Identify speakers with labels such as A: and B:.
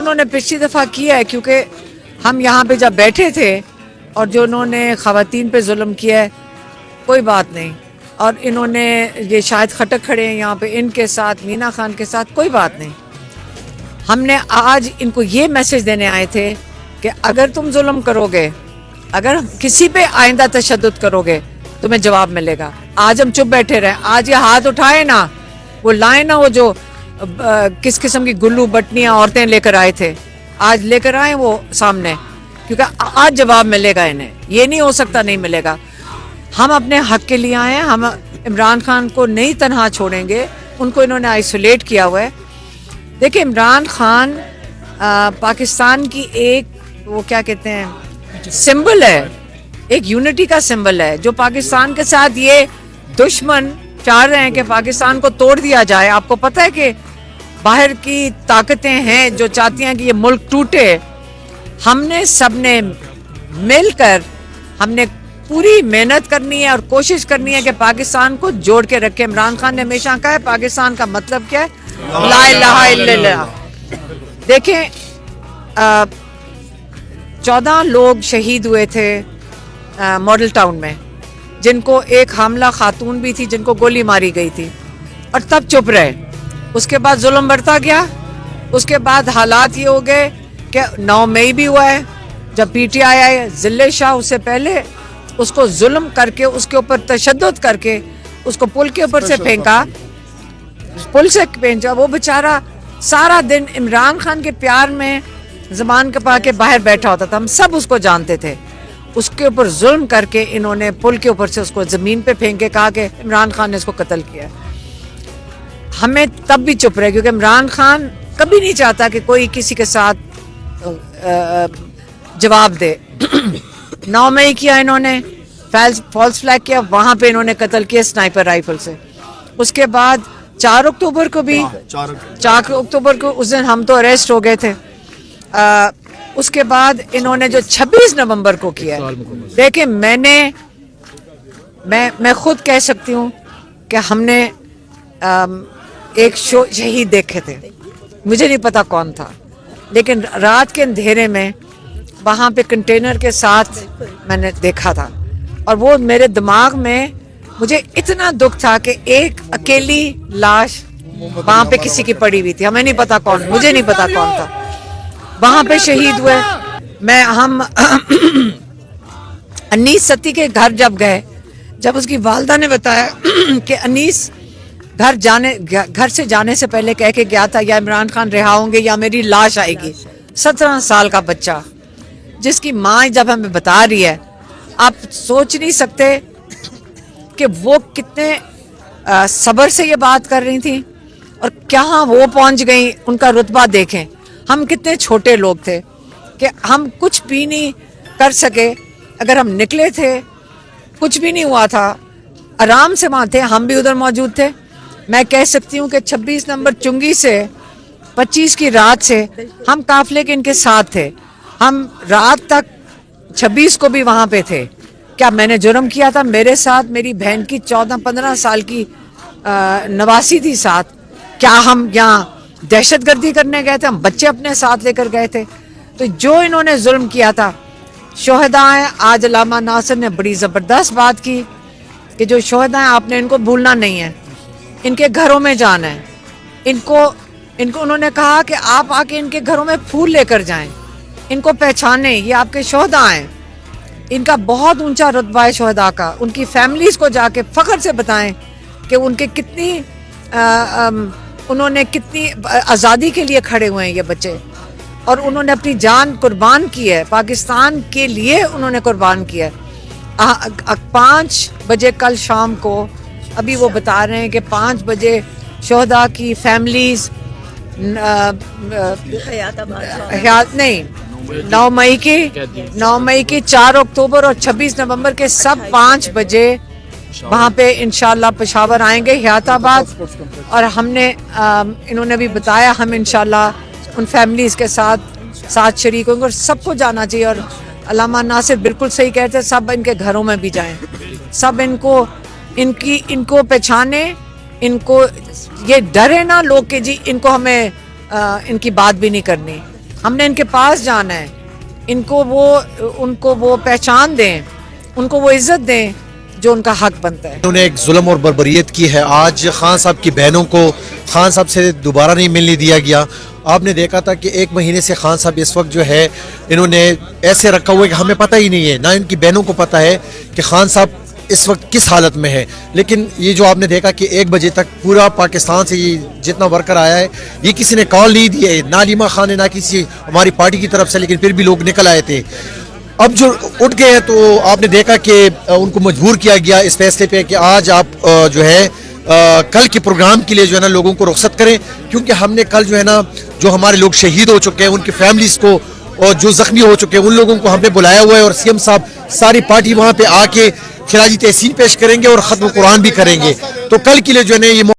A: انہوں نے پچھلی دفعہ کیا ہے کیونکہ ہم یہاں پہ جب بیٹھے تھے اور جو انہوں نے خواتین پہ ظلم کیا ہے کوئی بات نہیں، اور انہوں نے یہ شاہد خٹک کھڑے ہیں یہاں پہ، ان کے ساتھ مینا خان کے ساتھ کوئی بات نہیں. ہم نے آج ان کو یہ میسج دینے آئے تھے کہ اگر تم ظلم کرو گے، اگر کسی پہ آئندہ تشدد کرو گے تمہیں جواب ملے گا. آج ہم چپ بیٹھے رہے، آج یہ ہاتھ اٹھائے نا، وہ لائے نا، وہ جو کس قسم کی گلو بٹنیاں عورتیں لے کر آئے تھے، آج لے کر آئے وہ سامنے، کیونکہ آج جواب ملے گا انہیں. یہ نہیں ہو سکتا نہیں ملے گا. ہم اپنے حق کے لیے آئے ہیں، ہم عمران خان کو نہیں تنہا چھوڑیں گے. ان کو انہوں نے آئسولیٹ کیا ہوا ہے. دیکھیں عمران خان پاکستان کی ایک وہ کیا کہتے ہیں سمبل ہے، ایک یونٹی کا سمبل ہے، جو پاکستان کے ساتھ یہ دشمن چاہ رہے ہیں کہ پاکستان کو توڑ دیا جائے. آپ کو پتہ ہے کہ باہر کی طاقتیں ہیں جو چاہتی ہیں کہ یہ ملک ٹوٹے. ہم نے سب نے مل کر ہم نے پوری محنت کرنی ہے اور کوشش کرنی ہے کہ پاکستان کو جوڑ کے رکھے. عمران خان نے ہمیشہ کہا ہے پاکستان کا مطلب کیا ہے، لا الہ الا اللہ. دیکھیں 14 لوگ شہید ہوئے تھے ماڈل ٹاؤن میں، جن کو ایک حاملہ خاتون بھی تھی جن کو گولی ماری گئی تھی، اور تب چپ رہے. اس کے بعد ظلم بڑھتا گیا. اس کے بعد حالات یہ ہو گئے کہ 9 مئی بھی ہوا ہے جب پی ٹی آئی آئے، ذلے شاہ اس سے پہلے اس کو ظلم کر کے اس کے اوپر تشدد کر کے اس کو پل کے اوپر سے پھینکا، پل سے پھینکا. وہ بیچارہ سارا دن عمران خان کے پیار میں زبان کپا کے باہر بیٹھا ہوتا تھا، ہم سب اس کو جانتے تھے. اس کے اوپر ظلم کر کے انہوں نے پل کے اوپر سے اس کو زمین پہ پھینک کے کہا کہ عمران خان نے اس کو قتل کیا. ہمیں تب بھی چپ رہے کیونکہ عمران خان کبھی نہیں چاہتا کہ کوئی کسی کے ساتھ جواب دے. 9 مئی کیا انہوں نے، فالس فلیگ کیا، وہاں پہ انہوں نے قتل کیا سنائپر رائفل سے. اس کے بعد 4 اکتوبر کو بھی 4 اکتوبر کو اس دن ہم تو اریسٹ ہو گئے تھے. اس کے بعد انہوں نے جو 26 نومبر کو کیا ہے، دیکھیں میں خود کہہ سکتی ہوں کہ ہم نے ایک شہید دیکھے تھے، مجھے نہیں پتا کون تھا، لیکن رات کے اندھیرے میں وہاں پہ کنٹینر کے ساتھ میں نے دیکھا تھا، اور وہ میرے دماغ میں مجھے اتنا دکھ تھا کہ ایک اکیلی لاش وہاں پہ کسی کی پڑی ہوئی تھی، ہمیں نہیں پتا کون، مجھے نہیں پتا کون تھا، وہاں پہ شہید ہوئے. ہم انیس ستی کے گھر جب گئے، جب اس کی والدہ نے بتایا کہ انیس گھر سے جانے سے پہلے کہہ کے گیا تھا یا عمران خان رہا ہوں گے یا میری لاش آئے گی. 17 سال کا بچہ جس کی ماں جب ہمیں بتا رہی ہے، آپ سوچ نہیں سکتے کہ وہ کتنے صبر سے یہ بات کر رہی تھی اور کہاں وہ پہنچ گئیں. ان کا رتبہ دیکھیں، ہم کتنے چھوٹے لوگ تھے کہ ہم کچھ بھی نہیں کر سکے. اگر ہم نکلے تھے کچھ بھی نہیں ہوا تھا، آرام سے وہاں تھے، ہم بھی ادھر موجود تھے. میں کہہ سکتی ہوں کہ 26 نمبر چنگی سے 25 کی رات سے ہم قافلے کے ان کے ساتھ تھے. ہم رات تک 26 کو بھی وہاں پہ تھے. کیا میں نے جرم کیا تھا؟ میرے ساتھ میری بہن کی 14-15 سال کی نواسی تھی ساتھ. کیا ہم یہاں دہشت گردی کرنے گئے تھے؟ ہم بچے اپنے ساتھ لے کر گئے تھے. تو جو انہوں نے ظلم کیا تھا شہداء ہیں. آج علامہ ناصر نے بڑی زبردست بات کی کہ جو شہداء ہیں آپ نے ان کو بھولنا نہیں ہے، ان کے گھروں میں جانا ہے. ان کو انہوں نے کہا کہ آپ آ کے ان کے گھروں میں پھول لے کر جائیں، ان کو پہچانیں، یہ آپ کے شہداء ہیں. ان کا بہت اونچا رتبہ ہے شہداء کا. ان کی فیملیز کو جا کے فخر سے بتائیں کہ ان کے کتنی انہوں نے کتنی آزادی کے لیے کھڑے ہوئے ہیں یہ بچے، اور انہوں نے اپنی جان قربان کی ہے، پاکستان کے لیے انہوں نے قربان کیا ہے. 5 بجے کل شام کو ابھی وہ بتا رہے ہیں کہ 5 بجے شہداء کی فیملیز 9 مئی کی 4 اکتوبر اور 26 نومبر کے سب 5 بجے وہاں پہ انشاءاللہ پشاور آئیں گے، حیات آباد. اور ہم نے انہوں نے بھی بتایا ہم انشاءاللہ ان فیملیز کے ساتھ شریک ہوں گے، اور سب کو جانا چاہیے. اور علامہ ناصر بالکل صحیح کہتے ہیں، سب ان کے گھروں میں بھی جائیں، سب ان کو پہچانے. ان کو یہ ڈرے نہ لوگ کہ جی ان کو ہمیں ان کی بات بھی نہیں کرنی. ہم نے ان کے پاس جانا ہے, ان کو وہ پہچان دیں, ان کو وہ عزت دیں جو ان کا حق بنتا ہے.
B: انہوں نے ایک ظلم اور بربریت کی ہے. آج خان صاحب کی بہنوں کو خان صاحب سے دوبارہ نہیں ملنے دیا گیا. آپ نے دیکھا تھا کہ 1 مہینے سے خان صاحب اس وقت جو ہے انہوں نے ایسے رکھا ہوا ہے کہ ہمیں پتہ ہی نہیں ہے, نہ ان کی بہنوں کو پتہ ہے کہ خان صاحب اس وقت کس حالت میں ہے. لیکن یہ جو آپ نے دیکھا کہ 1 بجے تک پورا پاکستان سے یہ جتنا ورکر آیا ہے, یہ کسی نے کال نہیں دی ہے, نہ علیمہ خان نے, نہ کسی ہماری پارٹی کی طرف سے, لیکن پھر بھی لوگ نکل آئے تھے. اب جو اٹھ گئے ہیں تو آپ نے دیکھا کہ ان کو مجبور کیا گیا اس فیصلے پہ کہ آج آپ جو ہے کل کے پروگرام کے لیے جو ہے نا لوگوں کو رخصت کریں, کیونکہ ہم نے کل جو ہے نا جو ہمارے لوگ شہید ہو چکے ہیں ان کی فیملیز کو, اور جو زخمی ہو چکے ہیں ان لوگوں کو ہم نے بلایا ہوا ہے, اور سی ایم صاحب ساری پارٹی وہاں پہ آ کے خراج تحسین پیش کریں گے اور ختم قرآن بھی کریں گے. تو کل کے لیے جو ہے نا یہ